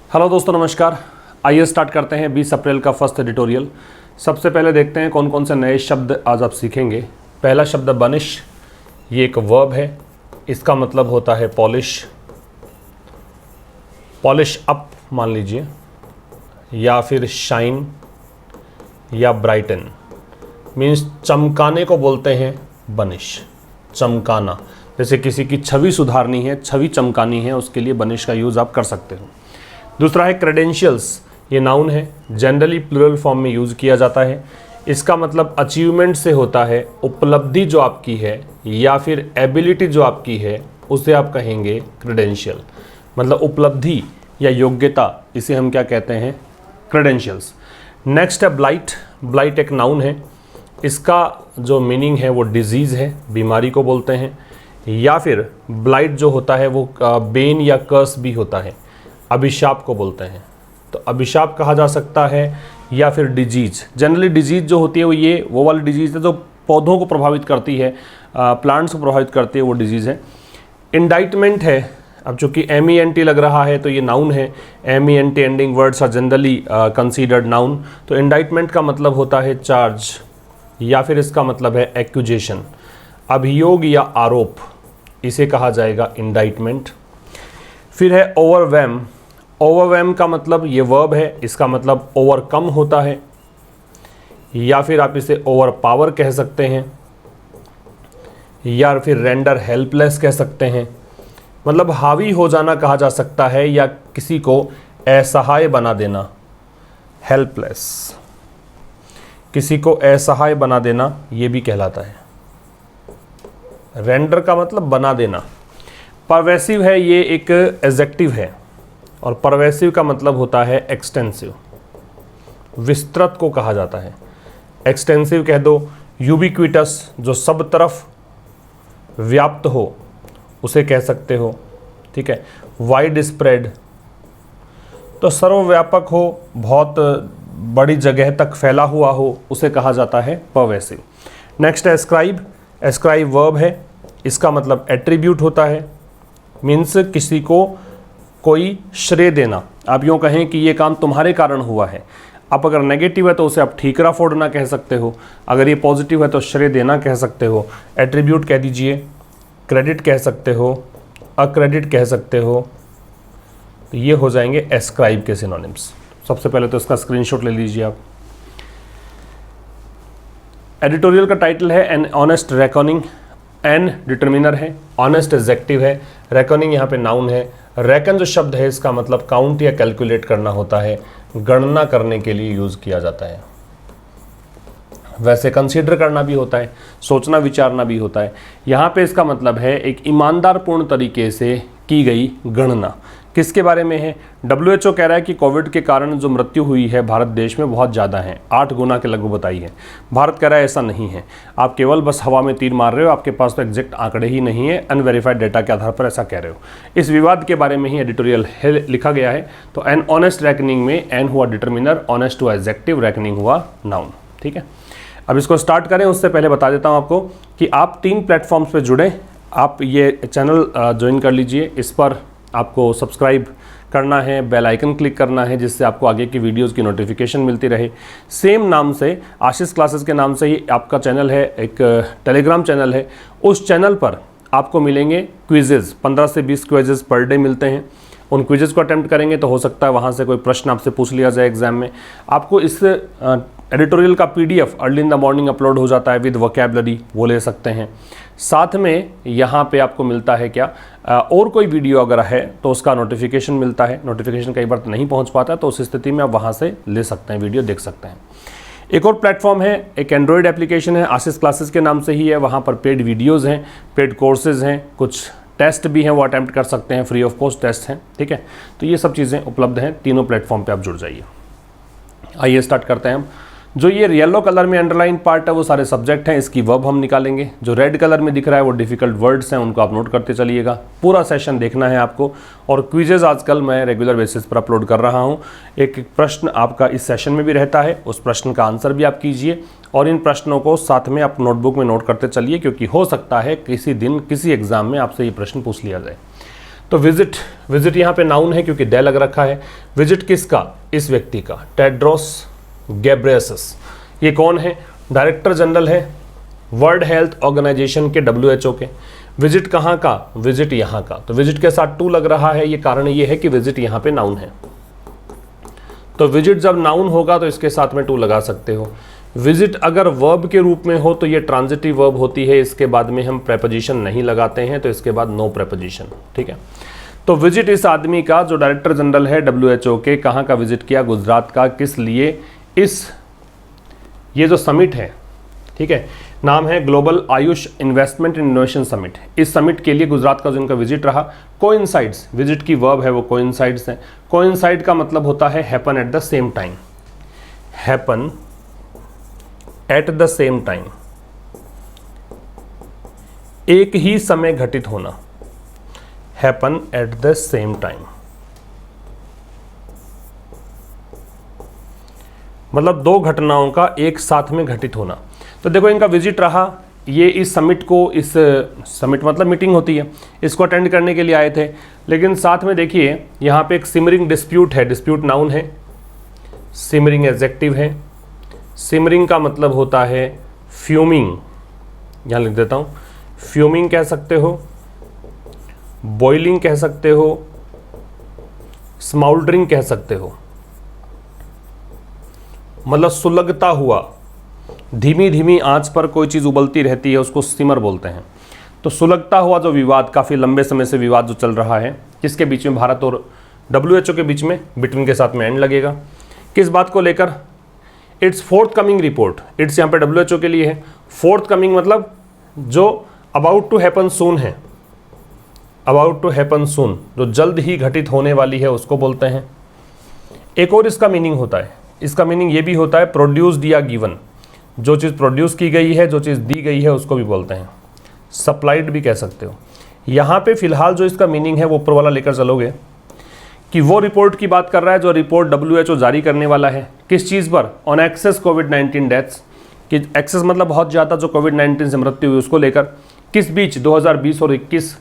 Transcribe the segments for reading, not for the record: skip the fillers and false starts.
Hello दोस्तों, नमस्कार। आइए स्टार्ट करते हैं 20 अप्रैल का फर्स्ट एडिटोरियल। सबसे पहले देखते हैं कौन कौन से नए शब्द आज आप सीखेंगे। पहला शब्द बनिश, ये एक वर्ब है। इसका मतलब होता है पॉलिश, पॉलिश अप मान लीजिए, या फिर शाइन या ब्राइटन। मीन्स चमकाने को बोलते हैं बनिश, चमकाना। जैसे किसी की छवि सुधारनी है, छवि चमकानी है, उसके लिए बनिश का यूज़ आप कर सकते हो। दूसरा है क्रेडेंशियल्स, ये नाउन है, जनरली प्लूरल फॉर्म में यूज़ किया जाता है। इसका मतलब अचीवमेंट से होता है, उपलब्धि जो आपकी है या फिर एबिलिटी जो आपकी है उसे आप कहेंगे क्रेडेंशियल। मतलब उपलब्धि या योग्यता, इसे हम क्या कहते हैं, क्रेडेंशियल्स। नेक्स्ट है ब्लाइट। ब्लाइट एक नाउन है। इसका जो मीनिंग है वो डिजीज़ है, बीमारी को बोलते हैं। या फिर ब्लाइट जो होता है वो बेन या कर्स भी होता है, अभिशाप को बोलते हैं। तो अभिशाप कहा जा सकता है या फिर डिजीज। जनरली डिजीज जो होती है वो वाली डिजीज है जो पौधों को प्रभावित करती है, प्लांट्स को प्रभावित करती है, वो डिजीज़ है। इंडाइटमेंट है। अब चूंकि MENT लग रहा है तो ये नाउन है। MENT ending words are generally considered noun. तो इंडाइटमेंट का मतलब होता है चार्ज या फिर इसका मतलब है एक्यूजेशन, अभियोग या आरोप, इसे कहा जाएगा इंडाइटमेंट। फिर है ओवरवेम। ओवरवेम का मतलब ये वर्ब है, इसका मतलब ओवरकम होता है, या फिर आप इसे ओवर पावर कह सकते हैं, या फिर रेंडर हेल्पलेस कह सकते हैं। मतलब हावी हो जाना कहा जा सकता है, या किसी को असहाय बना देना, हेल्पलेस, किसी को असहाय बना देना ये भी कहलाता है। रेंडर का मतलब बना देना। परवेसिव है, ये एक एडजेक्टिव है, और परवेसिव का मतलब होता है एक्सटेंसिव, विस्तृत को कहा जाता है। एक्सटेंसिव कह दो। यूबिक्विटस, जो सब तरफ व्याप्त हो उसे कह सकते हो, ठीक है। वाइड स्प्रेड, तो सर्वव्यापक हो, बहुत बड़ी जगह तक फैला हुआ हो, उसे कहा जाता है परवेसिव। नेक्स्ट है एस्क्राइब। एस्क्राइब वर्ब है, इसका मतलब एट्रीब्यूट होता है। मीन्स किसी को कोई श्रेय देना। आप यूँ कहें कि ये काम तुम्हारे कारण हुआ है। आप अगर नेगेटिव है तो उसे आप ठीकरा फोड़ना कह सकते हो, अगर ये पॉजिटिव है तो श्रेय देना कह सकते हो। एट्रीब्यूट कह दीजिए, क्रेडिट कह सकते हो, अक्रेडिट कह सकते हो। तो ये हो जाएंगे एस्क्राइब के सिनोनिम्स। सबसे पहले तो इसका स्क्रीनशॉट ले लीजिए आप। एडिटोरियल का टाइटल है एन ऑनेस्ट रेकॉनिंग। एन डिटर्मिनर है, ऑनेस्ट एडजेक्टिव है, रेकॉनिंग यहाँ पे नाउन है। रेकन जो शब्द है इसका मतलब काउंट या कैलकुलेट करना होता है, गणना करने के लिए यूज़ किया जाता है। वैसे कंसीडर करना भी होता है, सोचना विचारना भी होता है। यहाँ पे इसका मतलब है एक ईमानदार पूर्ण तरीके से की गई गणना। किसके बारे में है? WHO कह रहा है कि कोविड के कारण जो मृत्यु हुई है भारत देश में बहुत ज़्यादा है, 8 गुना के लगभग बताई है। भारत कह रहा है ऐसा नहीं है, आप केवल बस हवा में तीर मार रहे हो, आपके पास तो एग्जैक्ट आंकड़े ही नहीं है, अनवेरीफाइड डेटा के आधार पर ऐसा कह रहे हो। इस विवाद के बारे में ही एडिटोरियल लिखा गया है। तो एन ऑनेस्ट रेकनिंग में एन हुआ डिटर्मिनर, ऑनेस्ट हुआ एडजेक्टिव, रेकनिंग हुआ नाउन, ठीक है। अब इसको स्टार्ट करें उससे पहले बता देता हूँ आपको कि आप 3 प्लेटफॉर्म्स पर जुड़ें। आप ये चैनल ज्वाइन कर लीजिए, इस पर आपको सब्सक्राइब करना है, बेल आइकन क्लिक करना है, जिससे आपको आगे की वीडियोस की नोटिफिकेशन मिलती रहे। सेम नाम से, आशीष क्लासेस के नाम से ही आपका चैनल है, एक टेलीग्राम चैनल है। उस चैनल पर आपको मिलेंगे क्विजेज़, 15 से 20 क्विजेज़ पर डे मिलते हैं। उन क्विजेज़ को अटेम्प्ट करेंगे तो हो सकता है वहाँ से कोई प्रश्न आपसे पूछ लिया जाए एग्जाम में। आपको इस एडिटोरियल का PDF early in the morning upload हो जाता है विद वोकैबुलरी, वो ले सकते हैं। साथ में यहाँ पे आपको मिलता है क्या, और कोई वीडियो अगर है तो उसका नोटिफिकेशन मिलता है। नोटिफिकेशन कई बार नहीं पहुँच पाता, तो उस स्थिति में आप वहाँ से ले सकते हैं, वीडियो देख सकते हैं। एक और प्लेटफॉर्म है, एक एंड्रॉयड एप्लीकेशन है, आशीष क्लासेस के नाम से ही है। वहाँ पर पेड वीडियोज़ हैं, पेड कोर्सेज़ हैं, कुछ टेस्ट भी हैं, वो अटैम्प्ट कर सकते हैं, फ्री ऑफ कॉस्ट टेस्ट हैं, ठीक है। तो ये सब चीज़ें उपलब्ध हैं, तीनों प्लेटफॉर्म पर आप जुड़ जाइए। आइए स्टार्ट करते हैं हम। जो ये येलो कलर में अंडरलाइन पार्ट है वो सारे सब्जेक्ट हैं, इसकी वर्ब हम निकालेंगे। जो रेड कलर में दिख रहा है वो डिफ़िकल्ट वर्ड्स हैं, उनको आप नोट करते चलिएगा। पूरा सेशन देखना है आपको, और क्विजेज़ आजकल मैं रेगुलर बेसिस पर अपलोड कर रहा हूँ। एक प्रश्न आपका इस सेशन में भी रहता है, उस प्रश्न का आंसर भी आप कीजिए, और इन प्रश्नों को साथ में आप नोटबुक में नोट करते चलिए, क्योंकि हो सकता है किसी दिन किसी एग्ज़ाम में आपसे ये प्रश्न पूछ लिया जाए। तो विजिट यहाँ पे नाउन है क्योंकि दे लग रखा है। विजिट किसका? इस व्यक्ति का, टेड्रोस गैब्रियसस। ये कौन है? डायरेक्टर जनरल है वर्ल्ड हेल्थ ऑर्गेनाइजेशन के, WHO के। विजिट कहाँ का? विजिट यहाँ का। तो विजिट के साथ टू लग रहा है, ये कारण ये है कि विजिट यहाँ पे नाउन है। तो विजिट जब नाउन होगा तो इसके साथ में टू लगा सकते हो। विजिट अगर वर्ब के रूप में हो तो ये ट्रांजिटिव वर्ब होती है, इसके बाद में हम प्रेपोजिशन नहीं लगाते हैं, तो इसके बाद नो प्रेपोजिशन। ठीक है, तो विजिट इस आदमी का जो डायरेक्टर जनरल है WHO के, कहाँ का विजिट किया? गुजरात का। किस लिए? ये जो समिट है, ठीक है, नाम है global Ayush investment and innovation summit. इस समिट के लिए गुजरात का जो इनका विजिट रहा, कोइंसाइड्स, विजिट की वर्ब है वो कोइंसाइड्स है। कोइंसाइड का मतलब होता है happen at the same time, happen at the same time, एक ही समय घटित होना, happen at the same time, मतलब दो घटनाओं का एक साथ में घटित होना। तो देखो इनका विजिट रहा, ये इस समिट को, इस समिट मतलब मीटिंग होती है, इसको अटेंड करने के लिए आए थे। लेकिन साथ में देखिए यहाँ पे एक सिमरिंग डिस्प्यूट है, डिस्प्यूट नाउन है, सिमरिंग एडजेक्टिव है। सिमरिंग का मतलब होता है फ्यूमिंग, यहाँ लिख देता हूँ, फ्यूमिंग कह सकते हो, बॉइलिंग कह सकते हो, स्माउल्डरिंग कह सकते हो, मतलब सुलगता हुआ, धीमी धीमी आंच पर कोई चीज़ उबलती रहती है, उसको सिमर बोलते हैं। तो सुलगता हुआ जो विवाद, काफ़ी लंबे समय से विवाद जो चल रहा है, किसके बीच में? भारत और WHO के बीच में, बिटवीन के साथ में एंड लगेगा। किस बात को लेकर? It's fourth coming report. It's यहाँ पे WHO के लिए है, फोर्थ कमिंग मतलब जो अबाउट टू हैपन सून है, अबाउट टू हैपन सून, जो जल्द ही घटित होने वाली है, उसको बोलते हैं। एक और इसका मीनिंग होता है, इसका मीनिंग ये भी होता है प्रोड्यूस्ड या गिवन, जो चीज़ प्रोड्यूस की गई है, जो चीज़ दी गई है, उसको भी बोलते हैं। सप्लाइड भी कह सकते हो। यहाँ पे फिलहाल जो इसका मीनिंग है वो ऊपर वाला लेकर चलोगे कि वो रिपोर्ट की बात कर रहा है जो रिपोर्ट WHO जारी करने वाला है। किस चीज़ पर? ऑन एक्सेस कोविड-19 डेथ्स, कि एक्सेस मतलब बहुत ज़्यादा जो कोविड-19 से मृत्यु हुई उसको लेकर। किस बीच? 2020 और 21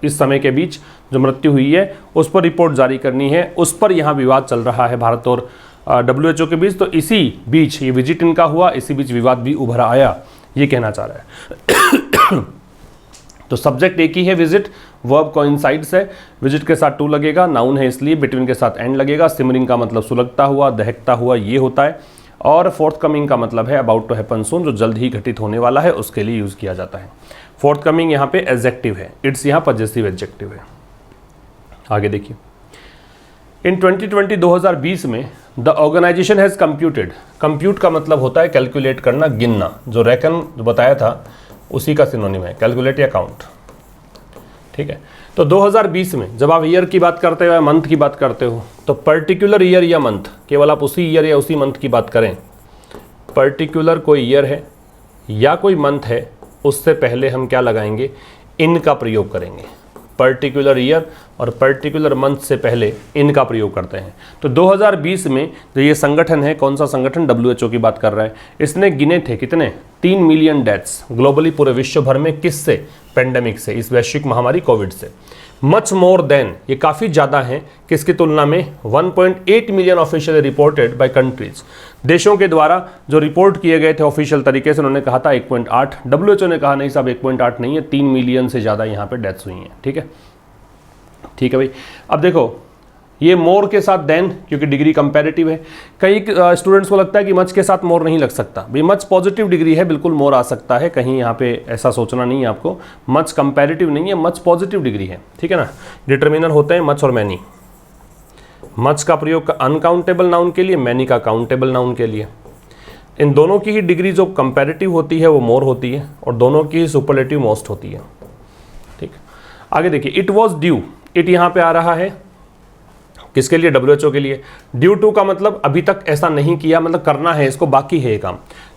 इस समय के बीच जो मृत्यु हुई है उस पर रिपोर्ट जारी करनी है, उस पर यहाँ विवाद चल रहा है भारत और WHO के बीच। तो इसी बीच ये विजिट इनका हुआ, इसी बीच विवाद भी उभर आया, ये कहना चाह रहा है। तो सब्जेक्ट एक ही है विजिट, वर्ब कोइंसाइड्स है, विजिट के साथ टू लगेगा, नाउन है इसलिए, बिटवीन के साथ एंड लगेगा। सिमरिंग का मतलब सुलगता हुआ, दहकता हुआ, ये होता है। और फोर्थ कमिंग का मतलब है अबाउट टू हैपन सून, जो जल्द ही घटित होने वाला है, उसके लिए यूज़ किया जाता है। फोर्थ कमिंग यहाँ पे एडजेक्टिव है, इट्स यहाँ पजेसिव एडजेक्टिव है। आगे देखिए, इन 2020 में the organisation has computed, compute का मतलब होता है कैलकुलेट करना, गिनना, जो रेकन जो बताया था उसी का सिनोनिम है, कैलकुलेट या काउंट। ठीक है, तो 2020 में जब आप ईयर की बात करते हो या मंथ की बात करते हो, तो पर्टिकुलर ईयर या मंथ, केवल आप उसी ईयर या उसी मंथ की बात करें, पर्टिकुलर कोई ईयर है या कोई मंथ है, उससे पहले हम क्या लगाएंगे? इन का प्रयोग करेंगे। पर्टिकुलर ईयर और पर्टिकुलर मंथ से पहले इनका प्रयोग करते हैं। तो 2020 में जो ये संगठन है, कौन सा संगठन? WHO की बात कर रहा है। इसने गिने थे कितने? 3 मिलियन डेथ्स ग्लोबली, पूरे विश्व भर में। किससे? पेंडेमिक से, इस वैश्विक महामारी कोविड से। मच मोर देन, ये काफ़ी ज़्यादा है, किसकी तुलना में? 1.8 million officially reported by countries, देशों के द्वारा जो रिपोर्ट किए गए थे ऑफिशियल तरीके से। उन्होंने कहा था 1.8, WHO ने कहा नहीं साहब 1.8 नहीं है, 3 मिलियन से ज़्यादा यहाँ पे डेथ्स हुई हैं। ठीक है, ठीक है भाई। अब देखो ये मोर के साथ देन, क्योंकि डिग्री कंपैरेटिव है। कई स्टूडेंट्स को लगता है कि मच के साथ मोर नहीं लग सकता। भाई मच पॉजिटिव डिग्री है, बिल्कुल मोर आ सकता है, कहीं यहाँ पे ऐसा सोचना नहीं है आपको। मच कंपैरेटिव नहीं है, मच पॉजिटिव डिग्री है। ठीक है ना, डिटर्मिनर होते हैं मच और मैनी। मच का प्रयोग अनकाउंटेबल नाउन के लिए, मैनी का काउंटेबल नाउन के लिए। इन दोनों की ही डिग्री जो कंपैरेटिव होती है वो मोर होती है, और दोनों की सुपरलेटिव मोस्ट होती है। ठीक, आगे देखिए, इट वॉज ड्यू, इट यहाँ पे आ रहा है किसके लिए? WHO के लिए। ड्यू टू का मतलब अभी तक ऐसा नहीं किया, मतलब करना है इसको, बाकी है ये काम।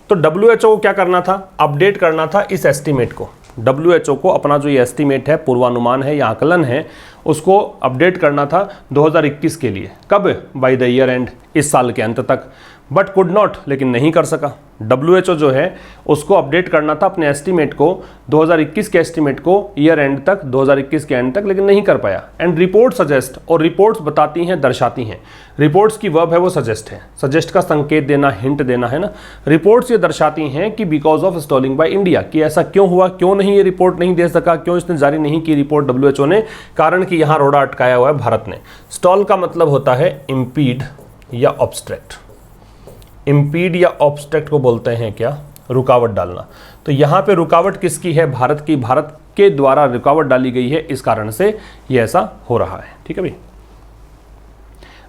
तो WHO को क्या करना था? अपडेट करना था इस एस्टीमेट को। WHO को अपना जो ये एस्टीमेट है, पूर्वानुमान है या आकलन है, उसको अपडेट करना था 2021 के लिए। कब? बाय द ईयर एंड, इस साल के अंत तक। बट कुड नॉट, लेकिन नहीं कर सका। WHO जो है उसको अपडेट करना था अपने एस्टीमेट को 2021 के एस्टीमेट को ईयर एंड तक, 2021 के एंड तक, लेकिन नहीं कर पाया। एंड रिपोर्ट सजेस्ट, और रिपोर्ट्स बताती हैं, दर्शाती हैं। रिपोर्ट्स की वर्ब है वो सजेस्ट है, सजेस्ट का संकेत देना, हिंट देना है ना। रिपोर्ट्स ये दर्शाती हैं कि because of stalling by India, कि ऐसा क्यों हुआ, क्यों नहीं ये रिपोर्ट नहीं दे सका, क्यों इसने जारी नहीं की रिपोर्ट WHO ने, कारण कि यहाँ रोड़ा अटकाया हुआ है भारत ने। स्टॉल का मतलब होता है इम्पीड या ऑब्स्ट्रैक्ट। इम्पीड या ऑब्स्ट्रैक्ट को बोलते हैं क्या, रुकावट डालना। तो यहाँ पे रुकावट किसकी है, भारत की, भारत के द्वारा रुकावट डाली गई है, इस कारण से ये ऐसा हो रहा है। ठीक है भाई।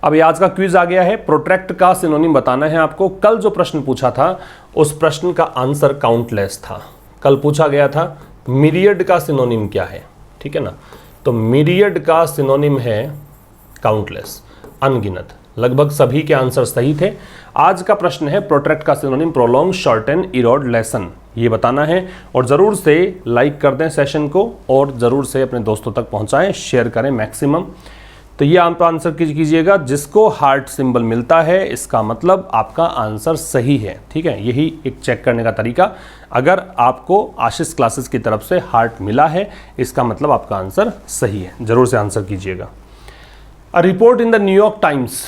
अब ये आज का क्विज आ गया है, प्रोट्रैक्ट का सिनोनिम बताना है आपको। कल जो प्रश्न पूछा था उस प्रश्न का आंसर काउंटलेस था। कल पूछा गया था मिरियड का सिनोनिम क्या है, ठीक है ना। तो मिरियड का सिनोनिम है काउंटलेस, अनगिनत। लगभग सभी के आंसर सही थे। आज का प्रश्न है प्रोट्रैक्ट का synonym prolong, shorten, Erode, lesson, ये बताना है। और ज़रूर से लाइक कर दें सेशन को, और ज़रूर से अपने दोस्तों तक पहुंचाएं, शेयर करें मैक्सिमम। तो ये आप आंसर कीजिएगा, जिसको हार्ट सिंबल मिलता है इसका मतलब आपका आंसर सही है। ठीक है, यही एक चेक करने का तरीका। अगर आपको आशीष क्लासेस की तरफ से हार्ट मिला है इसका मतलब आपका आंसर सही है। ज़रूर से आंसर कीजिएगा। A report in the New York times,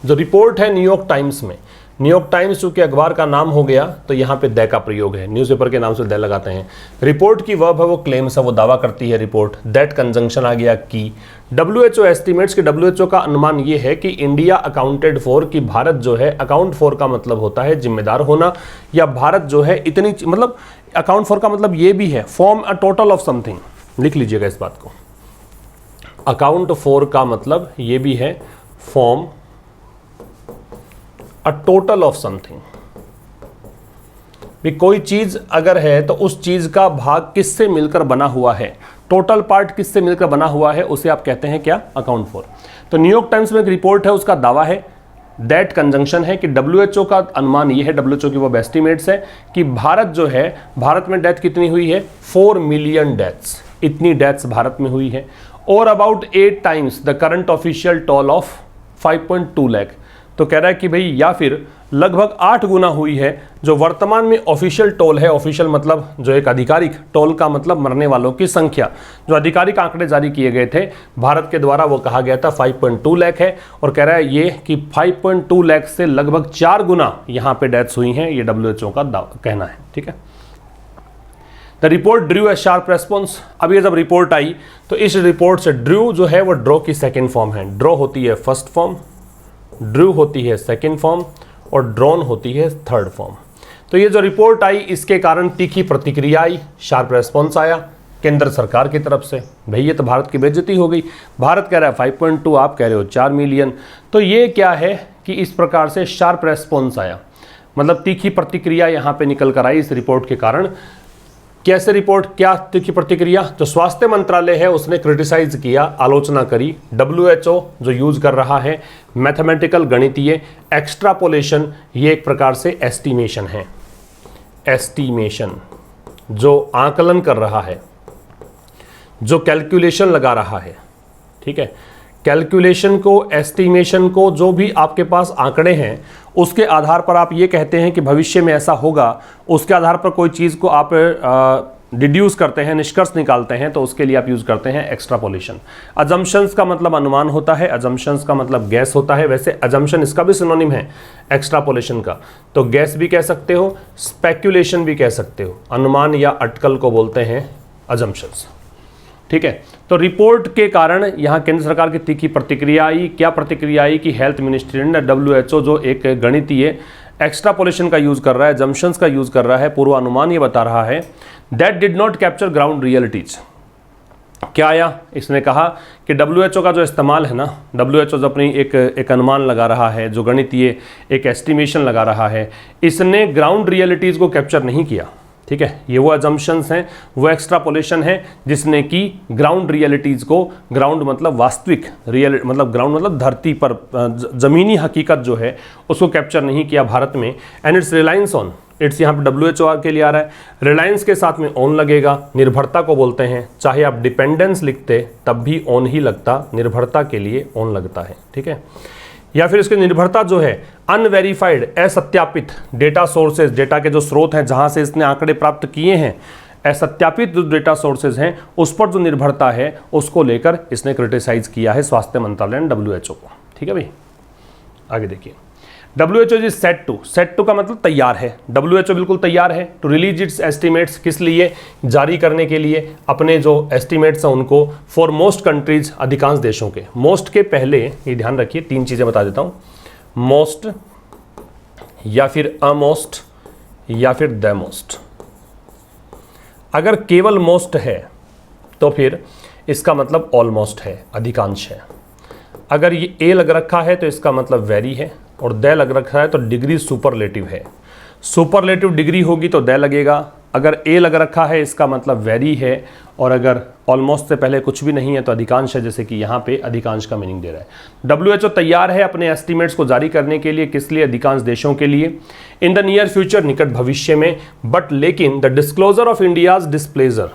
जो रिपोर्ट है न्यूयॉर्क टाइम्स में, न्यूयॉर्क टाइम्स चूंकि अखबार का नाम हो गया तो यहाँ पे दै का प्रयोग है, न्यूज़पेपर के नाम से दै लगाते हैं। रिपोर्ट की वर्ब है वो क्लेम्स है, वो दावा करती है रिपोर्ट। दैट कंजंक्शन आ गया की। WHO एस्टिमेट्स कि WHO का अनुमान ये है कि इंडिया अकाउंटेड फॉर, कि भारत जो है, अकाउंट फॉर का मतलब होता है जिम्मेदार होना, या भारत जो है इतनी, मतलब अकाउंट फॉर का मतलब ये भी है form a total of something. लिख लीजिएगा इस बात को, अकाउंट फॉर का मतलब ये भी है form a total of something. भी कोई चीज अगर है तो उस चीज का भाग किससे मिलकर बना हुआ है, टोटल पार्ट किससे मिलकर बना हुआ है, उसे आप कहते हैं क्या, अकाउंट फॉर। तो न्यूयॉर्क टाइम्स में एक रिपोर्ट है, उसका दावा है, दैट कंजंक्शन है कि WHO का अनुमान ये है, WHO की वो एस्टिमेट्स है कि भारत जो है, भारत में डेथ कितनी हुई है, 4 मिलियन डेथ्स, इतनी डेथ्स भारत में हुई है। और about 8 times the current official toll of 5.2 lakh. तो कह रहा है कि भाई या फिर लगभग 8 गुना हुई है जो वर्तमान में ऑफिशियल टोल है। ऑफिशियल मतलब जो एक आधिकारिक, टोल का मतलब मरने वालों की संख्या, जो आधिकारिक आंकड़े जारी किए गए थे भारत के द्वारा, वो कहा गया था 5.2 लाख है। और कह रहा है ये कि 5.2 लाख से लगभग 4 गुना यहाँ पे डेथ्स हुई हैं, ये WHO का कहना है। ठीक है। The report Drew A sharp response. अब ये जब रिपोर्ट आई तो इस रिपोर्ट से ड्रू जो है वो ड्रॉ की सेकेंड फॉर्म है। ड्रॉ होती है फर्स्ट फॉर्म, ड्रू होती है सेकेंड फॉर्म, और ड्रॉन होती है थर्ड फॉर्म। तो ये जो रिपोर्ट आई इसके कारण तीखी प्रतिक्रिया आई, शार्प रेस्पॉन्स आया केंद्र सरकार की तरफ से। भाई ये तो भारत की बेइज्जती हो गई, भारत कह रहा है 5.2, आप कह रहे हो 4 मिलियन। तो ये क्या है कि इस प्रकार से शार्प रेस्पॉन्स आया, मतलब तीखी प्रतिक्रिया यहाँ पे निकल कर आई इस रिपोर्ट के कारण। कैसे रिपोर्ट, क्या तीखी प्रतिक्रिया, जो स्वास्थ्य मंत्रालय है उसने क्रिटिसाइज किया, आलोचना करी WHO जो यूज कर रहा है मैथमेटिकल, गणितीय एक्स्ट्रापोलेशन, ये एक प्रकार से एस्टिमेशन है, एस्टिमेशन जो आकलन कर रहा है, जो कैलकुलेशन लगा रहा है। ठीक है, कैलकुलेशन को, एस्टिमेशन को, जो भी आपके पास आंकड़े हैं उसके आधार पर आप ये कहते हैं कि भविष्य में ऐसा होगा, उसके आधार पर कोई चीज़ को आप डिड्यूस करते हैं, निष्कर्ष निकालते हैं, तो उसके लिए आप यूज़ करते हैं एक्स्ट्रापोलेशन। अजम्पशंस का मतलब अनुमान होता है, अजम्पशंस का मतलब गैस होता है। वैसे अजम्पशन इसका भी सिनोनिम है एक्स्ट्रापोलेशन का, तो गैस भी कह सकते हो, स्पेक्यूलेशन भी कह सकते हो। अनुमान या अटकल को बोलते हैं अजम्पशंस। ठीक है, तो रिपोर्ट के कारण यहाँ केंद्र सरकार की तीखी प्रतिक्रिया आई। क्या प्रतिक्रिया आई कि हेल्थ मिनिस्ट्री ने, WHO जो एक गणितीय एक्स्ट्रापोलेशन का यूज़ कर रहा है, जम्पशंस का यूज़ कर रहा है, पूर्वानुमान ये बता रहा है, that did not capture ground realities. क्या आया, इसने कहा कि WHO का जो इस्तेमाल है ना, WHO जो अपनी एक अनुमान लगा रहा है, जो गणितीय एक एस्टिमेशन लगा रहा है, इसने ग्राउंड रियलिटीज़ को कैप्चर नहीं किया। ठीक है, ये वो अजम्पशंस हैं, वो एक्स्ट्रापोलेशन है जिसने की ग्राउंड रियलिटीज़ को, ग्राउंड मतलब वास्तविक, रियल मतलब ग्राउंड मतलब धरती पर ज़मीनी हकीकत जो है उसको कैप्चर नहीं किया भारत में। And it's reliance on, it's यहाँ पे WHO के लिए आ रहा है, रिलायंस के साथ में ऑन लगेगा, निर्भरता को बोलते हैं। चाहे आप डिपेंडेंस लिखते तब भी ऑन ही लगता, निर्भरता के लिए ऑन लगता है। ठीक है, या फिर इसकी निर्भरता जो है अनवेरीफाइड, असत्यापित डेटा सोर्सेज, डेटा के जो स्रोत हैं जहां से इसने आंकड़े प्राप्त किए हैं, असत्यापित जो डेटा सोर्सेज हैं उस पर जो निर्भरता है उसको लेकर इसने क्रिटिसाइज किया है स्वास्थ्य मंत्रालय ने WHO को। ठीक है भाई, आगे देखिए। WHO इज सेट टू का मतलब तैयार है। WHO बिल्कुल तैयार है टू रिलीज इट्स एस्टिमेट्स, किस लिए? जारी करने के लिए अपने जो एस्टिमेट्स हैं उनको फॉर मोस्ट कंट्रीज, अधिकांश देशों के। मोस्ट के पहले ये ध्यान रखिए, 3 चीजें बता देता हूं, मोस्ट या फिर अमोस्ट या फिर द मोस्ट। अगर केवल मोस्ट है तो फिर इसका मतलब ऑलमोस्ट है, अधिकांश है। अगर ये ए लग रखा है तो इसका मतलब वेरी है, और द लग रखा है तो डिग्री सुपरलेटिव है। सुपरलेटिव डिग्री होगी तो द लगेगा। अगर ए लग रखा है इसका मतलब वेरी है, और अगर ऑलमोस्ट से पहले कुछ भी नहीं है तो अधिकांश है, जैसे कि यहाँ पे अधिकांश का मीनिंग दे रहा है। WHO तैयार है अपने एस्टिमेट्स को जारी करने के लिए, किस लिए? अधिकांश देशों के लिए, इन द नियर फ्यूचर, निकट भविष्य में। बट लेकिन the disclosure of India's displeasure,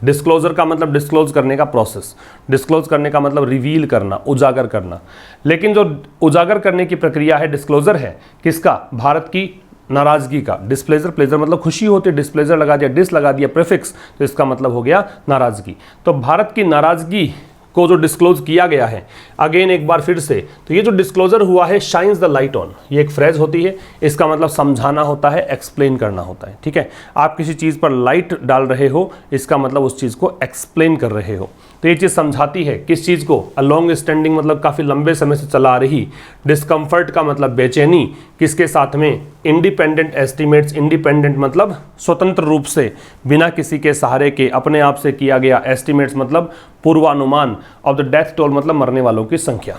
disclosure का मतलब डिस्क्लोज करने का प्रोसेस, डिस्क्लोज करने का मतलब रिवील करना, उजागर करना। लेकिन जो उजागर करने की प्रक्रिया है, डिस्क्लोजर है किसका? भारत की नाराजगी का। डिस्प्लेजर, प्लेजर मतलब खुशी होती है, डिस्प्लेजर लगा दिया, डिस लगा दिया प्रीफिक्स, तो इसका मतलब हो गया नाराजगी। तो भारत की नाराजगी को जो डिस्क्लोज किया गया है, अगेन एक बार फिर से, तो ये जो डिस्क्लोजर हुआ है, शाइन्स द लाइट ऑन, ये एक फ्रेज होती है, इसका मतलब समझाना होता है, एक्सप्लेन करना होता है। ठीक है, आप किसी चीज़ पर लाइट डाल रहे हो, इसका मतलब उस चीज़ को एक्सप्लेन कर रहे हो। तो ये चीज़ समझाती है किस चीज़ को? अ लॉन्ग स्टैंडिंग मतलब काफ़ी लंबे समय से चला आ रही। डिस्कम्फर्ट का मतलब बेचैनी, किसके साथ में? इंडिपेंडेंट एस्टिमेट्स, इंडिपेंडेंट मतलब स्वतंत्र रूप से, बिना किसी के सहारे के, अपने आप से किया गया। एस्टिमेट्स मतलब पूर्वानुमान। ऑफ द डेथ टोल मतलब मरने वालों की संख्या।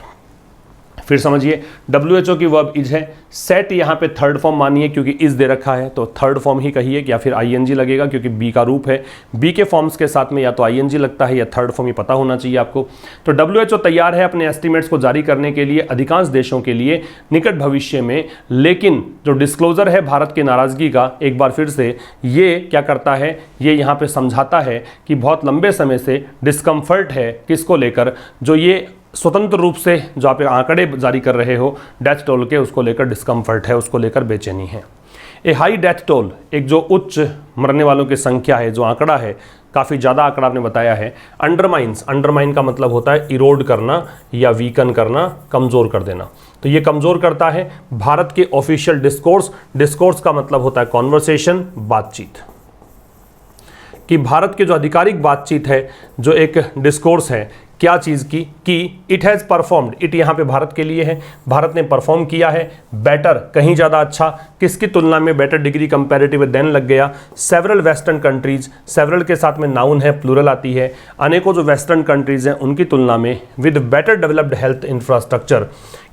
फिर समझिए, WHO की वर्ब इज है। सेट यहाँ पे थर्ड फॉर्म मानिए, क्योंकि इज दे रखा है तो थर्ड फॉर्म ही कहिए, या फिर ING लगेगा क्योंकि बी का रूप है। बी के फॉर्म्स के साथ में या तो ING लगता है या थर्ड फॉर्म, ही पता होना चाहिए आपको। तो WHO तैयार है अपने एस्टिमेट्स को जारी करने के लिए, अधिकांश देशों के लिए, निकट भविष्य में। लेकिन जो डिस्क्लोजर है भारत की नाराजगी का, एक बार फिर से ये क्या करता है? ये यहाँ पे समझाता है कि बहुत लंबे समय से डिस्कम्फर्ट है, किसको लेकर? जो ये स्वतंत्र रूप से जो आप आंकड़े जारी कर रहे हो डेथ टोल के, उसको लेकर डिस्कम्फर्ट है, उसको लेकर बेचैनी है। ए हाई डेथ टोल, एक जो उच्च मरने वालों की संख्या है, जो आंकड़ा है, काफ़ी ज़्यादा आंकड़ा आपने बताया है। अंडरमाइंस, अंडरमाइन का मतलब होता है इरोड करना या वीकन करना, कमज़ोर कर देना। तो ये कमज़ोर करता है भारत के ऑफिशियल डिस्कोर्स। डिस्कोर्स का मतलब होता है कॉन्वर्सेशन, बातचीत। कि भारत के जो आधिकारिक बातचीत है, जो एक डिस्कोर्स है, क्या चीज़ की? कि इट हैज़ परफॉर्म्ड, इट यहाँ पे भारत के लिए है, भारत ने परफॉर्म किया है बेटर, कहीं ज़्यादा अच्छा, किसकी तुलना में? बेटर डिग्री कंपैरेटिव देन लग गया। सेवरल वेस्टर्न कंट्रीज, सेवरल के साथ में नाउन है, प्लूरल आती है, अनेकों जो वेस्टर्न कंट्रीज हैं उनकी तुलना में, with better developed health infrastructure.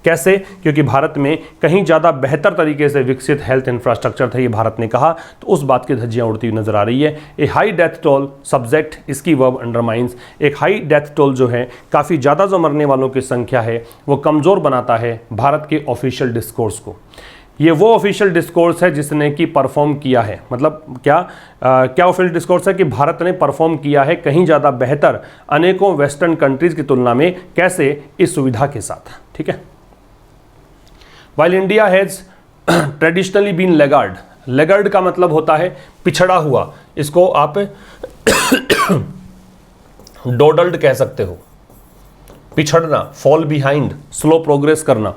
कैसे? क्योंकि भारत में कहीं ज़्यादा बेहतर तरीके से विकसित हेल्थ इंफ्रास्ट्रक्चर था, ये भारत ने कहा, तो उस बात की धज्जियाँ उड़ती हुई नजर आ रही है। ए हाई डेथ टोल सब्जेक्ट, इसकी वर्ब अंडरमाइंस। एक हाई डेथ टोल जो है, काफ़ी ज़्यादा जो मरने वालों की संख्या है, वो कमज़ोर बनाता है भारत के ऑफिशियल डिस्कोर्स को। ये वो ऑफिशियल डिस्कोर्स है जिसने कि परफॉर्म किया है, मतलब क्या क्या ऑफिशियल डिस्कोर्स है? कि भारत ने परफॉर्म किया है कहीं ज़्यादा बेहतर अनेकों वेस्टर्न कंट्रीज़ की तुलना में। कैसे? इस सुविधा के साथ। ठीक है। While India has traditionally been laggard, laggard का मतलब होता है पिछड़ा हुआ, इसको आप डोडल्ड कह सकते हो, पिछड़ना, फॉल बिहाइंड, स्लो प्रोग्रेस करना।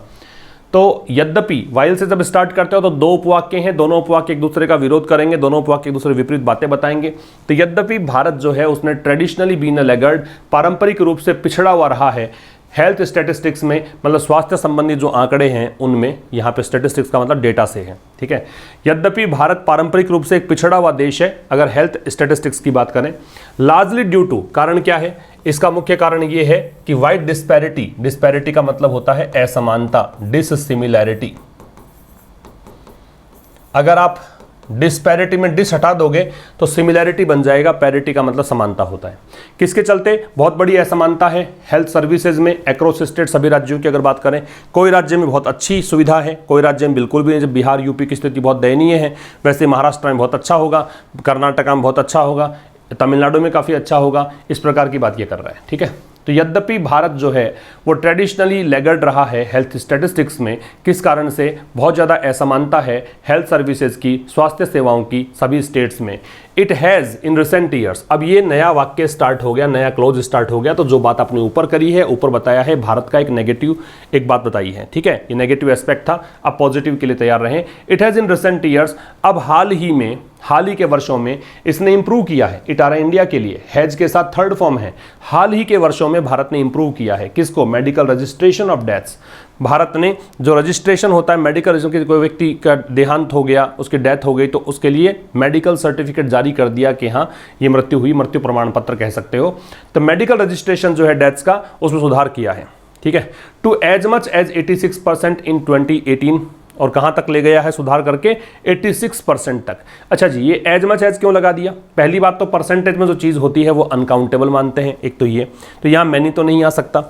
तो यद्यपि वाइल से जब स्टार्ट करते हो तो दो उपवाक्य हैं, दोनों उपवाक्य एक दूसरे का विरोध करेंगे, दोनों उपवाक्य एक दूसरे विपरीत बातें बताएंगे। तो यद्यपि भारत जो है उसने ट्रेडिशनली बीन अ लैगर्ड, पारंपरिक रूप से पिछड़ा हुआ रहा है हेल्थ स्टैटिस्टिक्स में, मतलब स्वास्थ्य संबंधी जो आंकड़े हैं उनमें, यहाँ पे स्टैटिस्टिक्स का मतलब डेटा से है। ठीक है। यद्यपि भारत पारंपरिक रूप से एक पिछड़ा हुआ देश है अगर हेल्थ स्टैटिस्टिक्स की बात करें, लार्जली ड्यू टू, कारण क्या है? इसका मुख्य कारण ये है कि वाइड डिस्पैरिटी, डिस्पैरिटी का मतलब होता है असमानता, डिससिमिलैरिटी। अगर आप डिस्पैरिटी में डिस हटा दोगे तो सिमिलैरिटी बन जाएगा, पैरिटी का मतलब समानता होता है। किसके चलते बहुत बड़ी असमानता है हेल्थ सर्विसेज में अक्रॉस स्टेट, सभी राज्यों की अगर बात करें, कोई राज्य में बहुत अच्छी सुविधा है, कोई राज्य में बिल्कुल भी नहीं। जब बिहार यूपी की स्थिति बहुत दयनीय है, वैसे महाराष्ट्र में बहुत अच्छा होगा, कर्नाटक में बहुत अच्छा होगा, तमिलनाडु में काफ़ी अच्छा होगा, इस प्रकार की बात ये कर रहा है। ठीक है। तो यद्यपि भारत जो है वो ट्रेडिशनली लैगर्ड रहा है हेल्थ स्टैटिस्टिक्स में, किस कारण से बहुत ज़्यादा असमानता है हेल्थ सर्विसेज की, स्वास्थ्य सेवाओं की सभी स्टेट्स में। It has in recent years, अब ये नया वाक्य स्टार्ट हो गया, नया क्लोज स्टार्ट हो गया। तो जो बात आपने ऊपर करी है, ऊपर बताया है, भारत का एक नेगेटिव एक बात बताई है, ठीक है, ये नेगेटिव एस्पेक्ट था, अब पॉजिटिव के लिए तैयार रहें। It has in recent years, अब हाल ही के वर्षों में इसने इंप्रूव किया है। इट आ रहा है इंडिया के लिए, हैज के साथ थर्ड फॉर्म है। हाल ही के वर्षों में भारत ने इंप्रूव किया है किसको? Medical registration of deaths. Bharat ने जो रजिस्ट्रेशन होता है मेडिकल, जैसे कोई व्यक्ति का देहांत हो गया, उसकी डेथ हो गई, तो उसके लिए मेडिकल सर्टिफिकेट जारी कर दिया कि हाँ ये मृत्यु हुई, मृत्यु प्रमाण पत्र कह सकते हो। तो मेडिकल रजिस्ट्रेशन जो है डेथ्स का, उसमें सुधार किया है, ठीक है, टू एज मच एज 86% इन 2018। और कहां तक ले गया है सुधार करके? 86% तक। अच्छा जी, ये एज मच एज क्यों लगा दिया? पहली बात तो परसेंटेज में जो चीज़ होती है वो अनकाउंटेबल मानते हैं, एक तो ये, तो यहाँ मैनी तो नहीं आ सकता,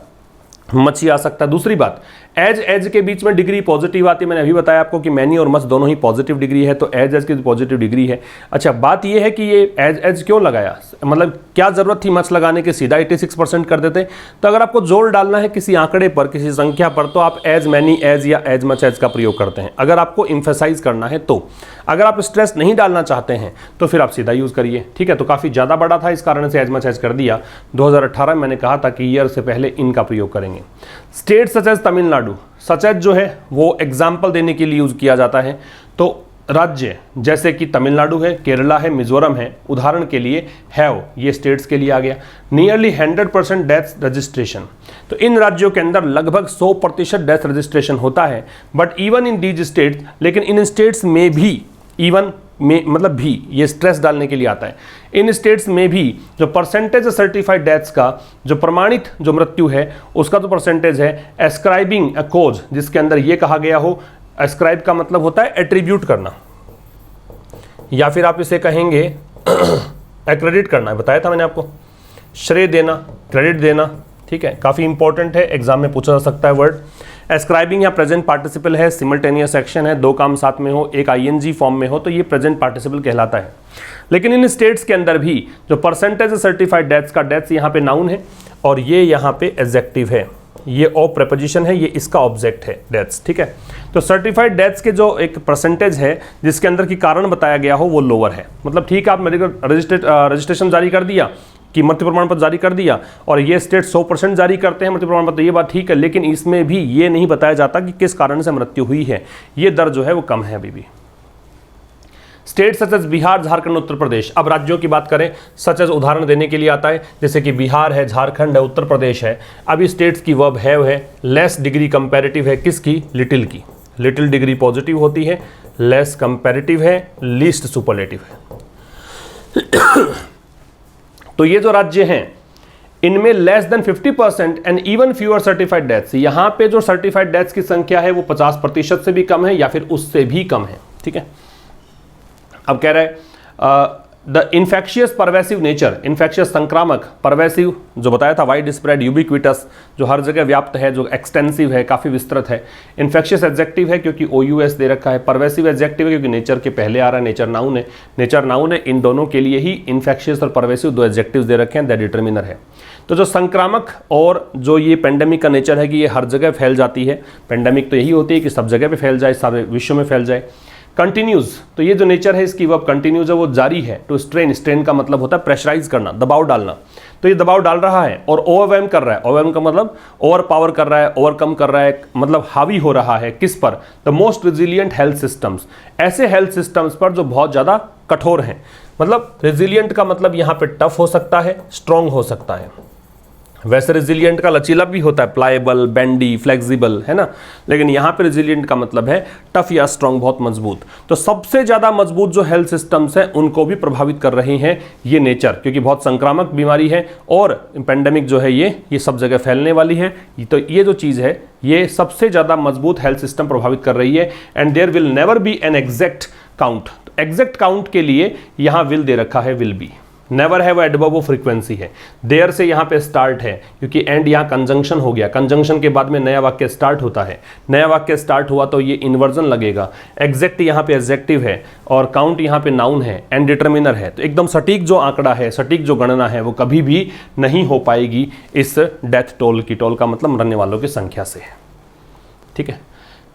मच ही आ सकता। दूसरी बात, एज के बीच में डिग्री पॉजिटिव आती है। मैंने अभी बताया आपको कि मैनी और मच दोनों ही पॉजिटिव डिग्री है, तो एज की पॉजिटिव डिग्री है। अच्छा, बात ये है कि ये एज क्यों लगाया, मतलब क्या जरूरत थी मच लगाने के, सीधा 86% कर देते। तो अगर आपको जोर डालना है किसी आंकड़े पर, किसी संख्या पर, तो आप एज मैनी एज या एज मच एज का प्रयोग करते हैं, अगर आपको इम्फेसाइज करना है तो। अगर आप स्ट्रेस नहीं डालना चाहते हैं तो फिर आप सीधा यूज़ करिए, ठीक है। तो काफ़ी ज़्यादा बड़ा था, इस कारण से एज मच एज कर दिया। 2018 में मैंने कहा था कि ईयर से पहले इनका प्रयोग करेंगे। State such as Tamil Nadu, such as जो है वो एग्जाम्पल देने के लिए यूज़ किया जाता है। तो राज्य जैसे कि तमिलनाडु है, केरला है, मिजोरम है, उदाहरण के लिए हैव, ये स्टेट्स के लिए आ गया। नियरली 100% डेथ रजिस्ट्रेशन, तो इन राज्यों के अंदर लगभग 100% डेथ रजिस्ट्रेशन होता है। But even in these states, लेकिन इन स्टेट्स में भी, इवन में मतलब भी, ये स्ट्रेस डालने के लिए आता है, इन स्टेट्स में भी जो परसेंटेज सर्टिफाइड डेथ्स का, जो प्रमाणित जो मृत्यु है उसका जो परसेंटेज है, एस्क्राइबिंग अ कोज, जिसके अंदर ये कहा गया हो, एस्क्राइब का मतलब होता है एट्रीब्यूट करना, या फिर आप इसे कहेंगे एक्रेडिट करना, बताया था मैंने आपको, श्रेय देना, क्रेडिट देना, ठीक है, काफ़ी इंपॉर्टेंट है, एग्जाम में पूछा जा सकता है वर्ड। एस्क्राइबिंग या प्रेजेंट पार्टिसिपल है, सिमल्टेनियस एक्शन है, दो काम साथ में हो, एक आईएनजी फॉर्म में हो, तो ये प्रेजेंट पार्टिसिपल कहलाता है। लेकिन इन स्टेट्स के अंदर भी जो परसेंटेज सर्टिफाइड डेथ्स का, डेथ्स यहाँ पे नाउन है और ये यहाँ पे एडजेक्टिव है, ये ऑफ प्रेपोजिशन है, ये इसका ऑब्जेक्ट है डेथ्स, ठीक है। तो सर्टिफाइड डेथ्स के जो एक परसेंटेज है जिसके अंदर की कारण बताया गया हो वो लोअर है, मतलब ठीक है, आप मेडिकल रजिस्ट्रेशन जारी कर दिया कि मृत्यु प्रमाण पत्र जारी कर दिया, और ये स्टेट 100% जारी करते हैं मृत्यु प्रमाण पत्र, ये बात ठीक है, लेकिन इसमें भी ये नहीं बताया जाता कि किस कारण से मृत्यु हुई है, ये दर जो है वो कम है अभी भी। State such as Bihar, Jharkhand, Uttar Pradesh. अब राज्यों की बात करें, सच एज उदाहरण देने के लिए आता है, जैसे कि बिहार है, झारखंड है, उत्तर प्रदेश है। अभी स्टेट्स की वर्ब हैव है, लेस डिग्री कंपैरेटिव है, किसकी? लिटिल की। लिटिल डिग्री पॉजिटिव होती है, लेस कंपैरेटिव है, लीस्ट सुपरलेटिव है। तो ये जो राज्य हैं इनमें less than 50% and even fewer certified deaths, यहाँ पे जो सर्टिफाइड डेथ्स की संख्या है वो 50% से भी कम है या फिर उससे भी कम है, ठीक है। अब कह रहा है the infectious pervasive nature, infectious संक्रामक, परवेसिव जो बताया था, वाइड स्प्रेड, यूबिक्विटस जो हर जगह व्याप्त है, जो एक्सटेंसिव है, काफ़ी विस्तृत है। इन्फेक्शियस एडजेक्टिव है क्योंकि OUS दे रखा है, परवेसिव एडजेक्टिव है क्योंकि नेचर के पहले आ रहा है, नेचर नाउन है, नेचर नाउन है, इन दोनों के लिए ही इन्फेक्शियस और परवेसिव दो एडजेक्टिव्स दे रखे हैं, दैट डिटर्मिनर है। तो जो संक्रामक और जो ये पेंडेमिक का नेचर है कि ये हर जगह फैल जाती है, पेंडेमिक तो यही होती है कि सब जगह पे फैल जाए, सारे विश्व में फैल जाए। कंटिन्यूज, तो ये जो नेचर है इसकी वर्ब कंटिन्यूज है, वो जारी है। टू स्ट्रेन, स्ट्रेन का मतलब होता है प्रेशराइज करना, दबाव डालना, तो ये दबाव डाल रहा है और ओवरवेम कर रहा है। ओवरवेम का मतलब ओवर पावर कर रहा है, ओवरकम कर रहा है, मतलब हावी हो रहा है किस पर? The most resilient health systems, ऐसे हेल्थ सिस्टम्स पर जो बहुत ज़्यादा कठोर हैं। मतलब रेजिलियंट का मतलब यहाँ पे टफ हो सकता है, स्ट्रॉन्ग हो सकता है। वैसे रेजिलियंट का लचीला भी होता है, प्लाएबल, बेंडी, फ्लेक्सिबल, है ना, लेकिन यहाँ पे रेजिलियंट का मतलब है टफ या स्ट्रॉन्ग, बहुत मजबूत। तो सबसे ज़्यादा मजबूत जो हेल्थ सिस्टम्स हैं उनको भी प्रभावित कर रही हैं ये नेचर, क्योंकि बहुत संक्रामक बीमारी है और पेंडेमिक जो है ये सब जगह फैलने वाली है। तो ये जो चीज़ है ये सबसे ज़्यादा मजबूत हेल्थ सिस्टम प्रभावित कर रही है। And there will never be an exact count, exact count के लिए यहाँ विल दे रखा है, will be, never have at above वो फ्रीक्वेंसी है, देयर से यहाँ पे स्टार्ट है क्योंकि एंड यहाँ कंजंक्शन हो गया, कंजंक्शन के बाद में नया वाक्य स्टार्ट होता है, नया वाक्य स्टार्ट हुआ तो ये इन्वर्जन लगेगा, एग्जैक्ट यहाँ पे एडजेक्टिव है और काउंट यहाँ पे नाउन है, एंड डिटर्मिनर है। तो एकदम सटीक जो आंकड़ा है, सटीक जो गणना है वो कभी भी नहीं हो पाएगी इस डेथ टोल की, टोल का मतलब मरने वालों की संख्या से है। ठीक है,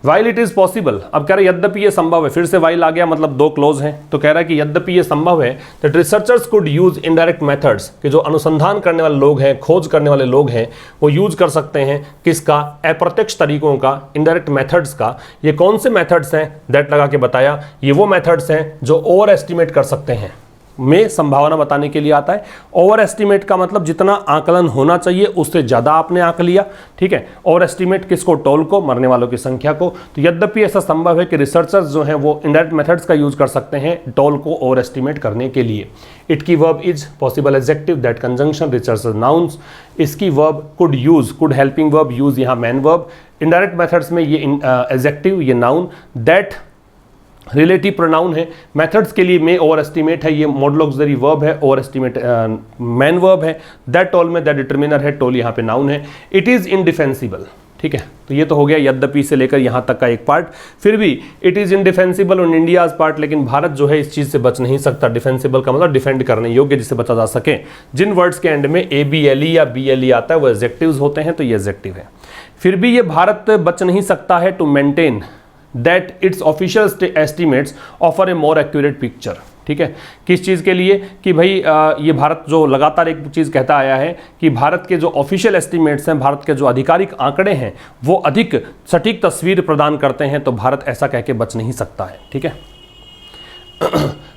वाइल इट इज पॉसिबल, अब कह रहे यद्यपि ये संभव है, फिर से वाइल आ गया मतलब दो क्लोज हैं, तो कह रहा है कि यद्यपि ये संभव है that researchers could use indirect methods, कि जो अनुसंधान करने वाले लोग हैं, खोज करने वाले लोग हैं, वो यूज कर सकते हैं किसका, अप्रत्यक्ष तरीकों का, इनडायरेक्ट मेथड्स का। ये कौन से मेथड्स हैं, दैट लगा के बताया, ये वो मेथड्स हैं जो ओवर एस्टिमेट कर सकते हैं, में संभावना बताने के लिए आता है। ओवर एस्टिमेट का मतलब जितना आकलन होना चाहिए उससे ज़्यादा आपने आंक लिया। ठीक है, ओवर एस्टिमेट किसको, टोल को, मरने वालों की संख्या को। तो यद्यपि ऐसा संभव है कि रिसर्चर्स जो हैं वो इनडायरेक्ट मेथड्स का यूज कर सकते हैं टोल को ओवर एस्टिमेट करने के लिए। इट की verb is possible adjective, that conjunction, researchers nouns. इसकी verb could use, could helping verb, use यहाँ मैन वर्ब। इनडायरेक्ट मेथड्स में ये एडजेक्टिव, ये नाउन। दैट रिलेटिव प्रोनाउन है। मेथड्स के लिए में ओवर एस्टिमेट है, ये मॉडल ऑक्सिलरी वर्ब है, ओवर एस्टिमेट मैन वर्ब है। दैट टोल में दैट डिटर्मिनर है, टोल यहाँ पे नाउन है। It is indefensible. ठीक है, तो ये तो हो गया यद्यपि से लेकर यहाँ तक का एक पार्ट। फिर भी it is indefensible on India's part, लेकिन भारत जो है इस चीज़ से बच नहीं सकता। डिफेंसिबल का मतलब डिफेंड करने योग्य, जिससे बचा जा सके। जिन वर्ड्स के एंड में ABLE या BLE आता है वो एडजेक्टिव्स होते हैं, तो ये एडजेक्टिव है। फिर भी ये भारत बच नहीं सकता है to maintain that its official estimates offer a more accurate picture। ठीक है, किस चीज़ के लिए, कि भाई ये भारत जो लगातार एक चीज़ कहता आया है कि भारत के जो ऑफिशियल एस्टिमेट्स हैं, भारत के जो आधिकारिक आंकड़े हैं वो अधिक सटीक तस्वीर प्रदान करते हैं, तो भारत ऐसा कह के बच नहीं सकता है। ठीक है,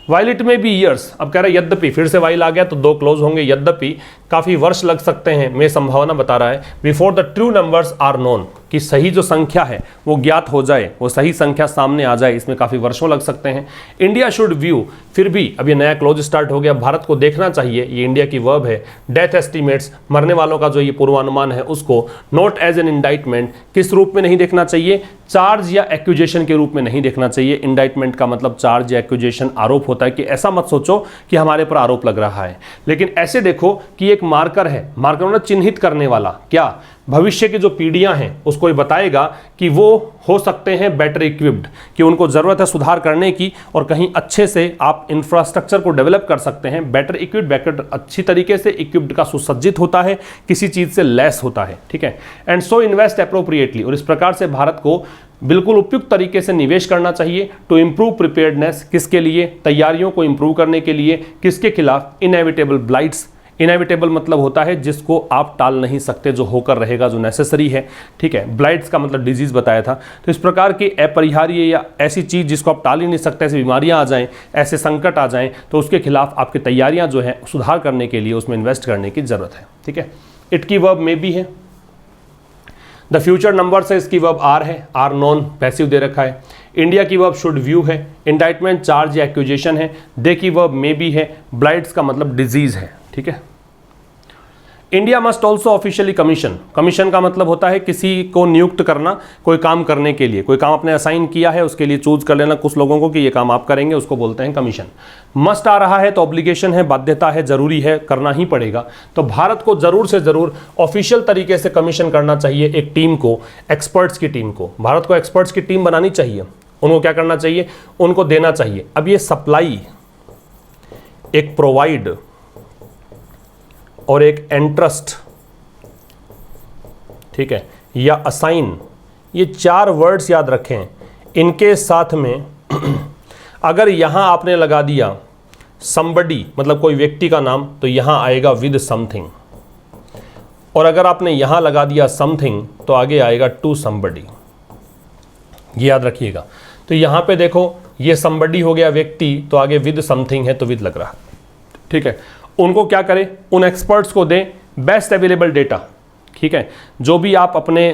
वाइल इट में बी ईयर्स, अब कह रहा है यद्यपि, फिर से वाइल आ गया तो दो क्लोज होंगे। यद्यपि काफ़ी वर्ष लग सकते हैं, में संभावना बता रहा है। Before the true numbers are known, कि सही जो संख्या है वो ज्ञात हो जाए, वो सही संख्या सामने आ जाए, इसमें काफ़ी वर्षों लग सकते हैं। इंडिया शुड व्यू, फिर भी अब ये नया क्लोज स्टार्ट हो गया, भारत को देखना चाहिए, ये इंडिया की वर्ब है। डेथ एस्टिमेट्स, मरने वालों का जो ये पूर्वानुमान है उसको, नॉट एज एन इंडाइटमेंट, किस रूप में नहीं देखना चाहिए, चार्ज या एक्यूजेशन के रूप में नहीं देखना चाहिए। इंडाइटमेंट का मतलब चार्ज या एक्यूजेशन, आरोप होता है, कि ऐसा मत सोचो कि हमारे पर आरोप लग रहा है, लेकिन ऐसे देखो कि एक मार्कर है, मार्कर मतलब चिन्हित करने वाला, क्या भविष्य की जो पीढ़ियां हैं उसको ये बताएगा कि वो हो सकते हैं बेटर इक्विप्ड, कि उनको ज़रूरत है सुधार करने की और कहीं अच्छे से आप इंफ्रास्ट्रक्चर को डेवलप कर सकते हैं। बेटर इक्विप्ड, बेटर अच्छी तरीके से, इक्विप्ड का सुसज्जित होता है, किसी चीज़ से लेस होता है। ठीक है, एंड सो इन्वेस्ट अप्रोप्रिएटली, और इस प्रकार से भारत को बिल्कुल उपयुक्त तरीके से निवेश करना चाहिए। टू इम्प्रूव प्रिपेयर्डनेस, किसके लिए, तैयारियों को इम्प्रूव करने के लिए, किसके खिलाफ, इनएविटेबल ब्लाइट्स। इनएविटेबल मतलब होता है जिसको आप टाल नहीं सकते, जो होकर रहेगा, जो नेसेसरी है। ठीक है, ब्लाइट्स का मतलब डिजीज बताया था। तो इस प्रकार की अपरिहार्य या ऐसी चीज़ जिसको आप टाल ही नहीं सकते, ऐसी बीमारियां आ जाएं, ऐसे संकट आ जाएं, तो उसके खिलाफ आपकी तैयारियां जो है सुधार करने के लिए उसमें इन्वेस्ट करने की जरूरत है। ठीक है, इट की वर्ब में भी है। द फ्यूचर नंबर से इसकी वर्ब आर है, आर नॉन पैसिव दे रखा है। इंडिया की वर्ब शुड व्यू है। इंडाइटमेंट चार्ज या एक्यूजेशन है। दे की वर्ब में भी है। ब्लाइट्स का मतलब डिजीज है। ठीक है, India must also officially commission. Commission का मतलब होता है किसी को नियुक्त करना, कोई काम करने के लिए, कोई काम आपने असाइन किया है उसके लिए चूज कर लेना कुछ लोगों को कि ये काम आप करेंगे, उसको बोलते हैं कमीशन। मस्ट आ रहा है तो ऑब्लिगेशन है, बाध्यता है, जरूरी है, करना ही पड़ेगा। तो भारत को जरूर से जरूर ऑफिशियल तरीके से कमीशन करना चाहिए एक टीम को, एक्सपर्ट्स की टीम को। भारत को एक्सपर्ट्स की टीम बनानी चाहिए, उनको क्या करना चाहिए, उनको देना चाहिए। अब ये सप्लाई, एक प्रोवाइड और एक एंट्रस्ट, ठीक है, या असाइन, ये चार वर्ड्स याद रखें। इनके साथ में अगर यहां आपने लगा दिया somebody मतलब कोई व्यक्ति का नाम, तो यहां आएगा विद समथिंग, और अगर आपने यहां लगा दिया समथिंग तो आगे आएगा टू somebody, ये याद रखिएगा। तो यहां पे देखो ये somebody हो गया व्यक्ति, तो आगे विद समथिंग है तो विद लग रहा है। ठीक है, उनको क्या करें, उन एक्सपर्ट्स को दें बेस्ट अवेलेबल डेटा। ठीक है, जो भी आप अपने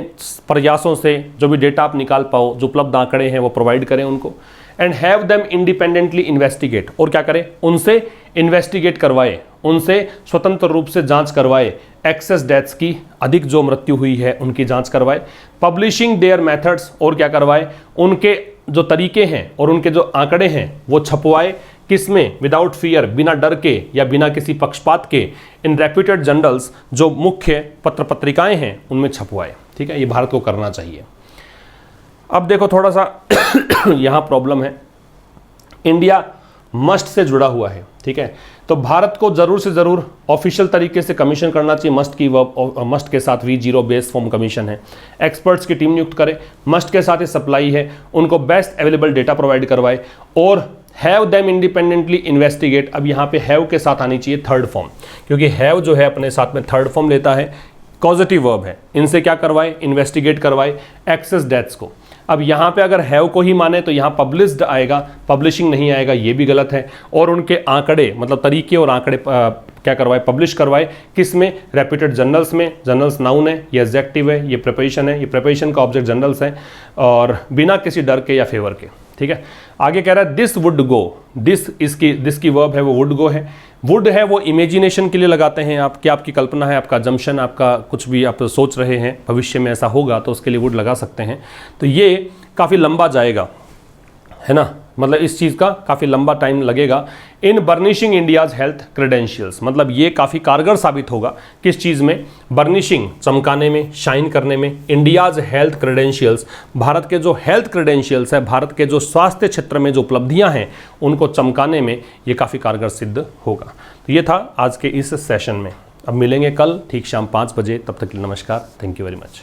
प्रयासों से जो भी डेटा आप निकाल पाओ, जो उपलब्ध आंकड़े हैं वो प्रोवाइड करें उनको। And have them independently investigate, और क्या करें, उनसे इन्वेस्टिगेट करवाए, उनसे स्वतंत्र रूप से जांच करवाए। एक्सेस डेथ्स की, अधिक जो मृत्यु हुई है उनकी जांच करवाए। पब्लिशिंग देयर मेथड्स, और क्या करवाए, उनके जो तरीके हैं और उनके जो आंकड़े हैं वो छपवाए। किसमें, विदाउट फियर, बिना डर के या बिना किसी पक्षपात के, इन रेप्यूटेड जर्नल्स, जो मुख्य पत्र पत्रिकाएं हैं उनमें छपवाए। ठीक है, ये भारत को करना चाहिए। अब देखो थोड़ा सा यहाँ प्रॉब्लम है, इंडिया मस्ट से जुड़ा हुआ है। ठीक है, तो भारत को जरूर से जरूर ऑफिशियल तरीके से कमीशन करना चाहिए। मस्ट के साथ V0 बेस फॉर्म कमीशन है, एक्सपर्ट्स की टीम नियुक्त करे, मस्ट के साथ ये सप्लाई है, उनको बेस्ट अवेलेबल डेटा प्रोवाइड करवाए और हैव देम इंडिपेंडेंटली इन्वेस्टिगेट। अब यहाँ पे हैव के साथ आनी चाहिए थर्ड फॉर्म, क्योंकि हैव जो है अपने साथ में थर्ड फॉर्म लेता है, कॉजेटिव वर्ब है। इनसे क्या करवाए, इन्वेस्टिगेट करवाए एक्सेस डेथ्स को। अब यहाँ पे अगर हैव को ही माने तो यहाँ पब्लिश्ड आएगा, पब्लिशिंग नहीं आएगा, ये भी गलत है। और उनके आंकड़े, मतलब तरीके और आंकड़े क्या करवाए, पब्लिश करवाए, किस में, रेप्यूटेड जर्नल्स में। जर्नल्स नाउन है, ये एडजेक्टिव है, ये प्रिपरेशन है, ये प्रिपरेशन का ऑब्जेक्ट जर्नल्स है, और बिना किसी डर के या फेवर के। ठीक है, आगे कह रहा है दिस वुड गो, दिस की वर्ब है वो वुड गो है। वुड है वो इमेजिनेशन के लिए लगाते हैं आप, क्या आपकी कल्पना है, आपका जम्पशन, आपका कुछ भी आप सोच रहे हैं भविष्य में ऐसा होगा तो उसके लिए वुड लगा सकते हैं। तो ये काफ़ी लंबा जाएगा, है ना, मतलब इस चीज़ का काफ़ी लंबा टाइम लगेगा। इन बर्निशिंग इंडियाज़ हेल्थ क्रेडेंशियल्स, मतलब ये काफ़ी कारगर साबित होगा किस चीज़ में, बर्निशिंग, चमकाने में, शाइन करने में, इंडियाज़ हेल्थ क्रेडेंशियल्स, भारत के जो हेल्थ क्रेडेंशियल्स है, भारत के जो स्वास्थ्य क्षेत्र में जो उपलब्धियां हैं उनको चमकाने में ये काफ़ी कारगर सिद्ध होगा। तो ये था आज के इस सेशन में। अब मिलेंगे कल ठीक शाम 5 बजे, तब तक के लिए नमस्कार, थैंक यू वेरी मच।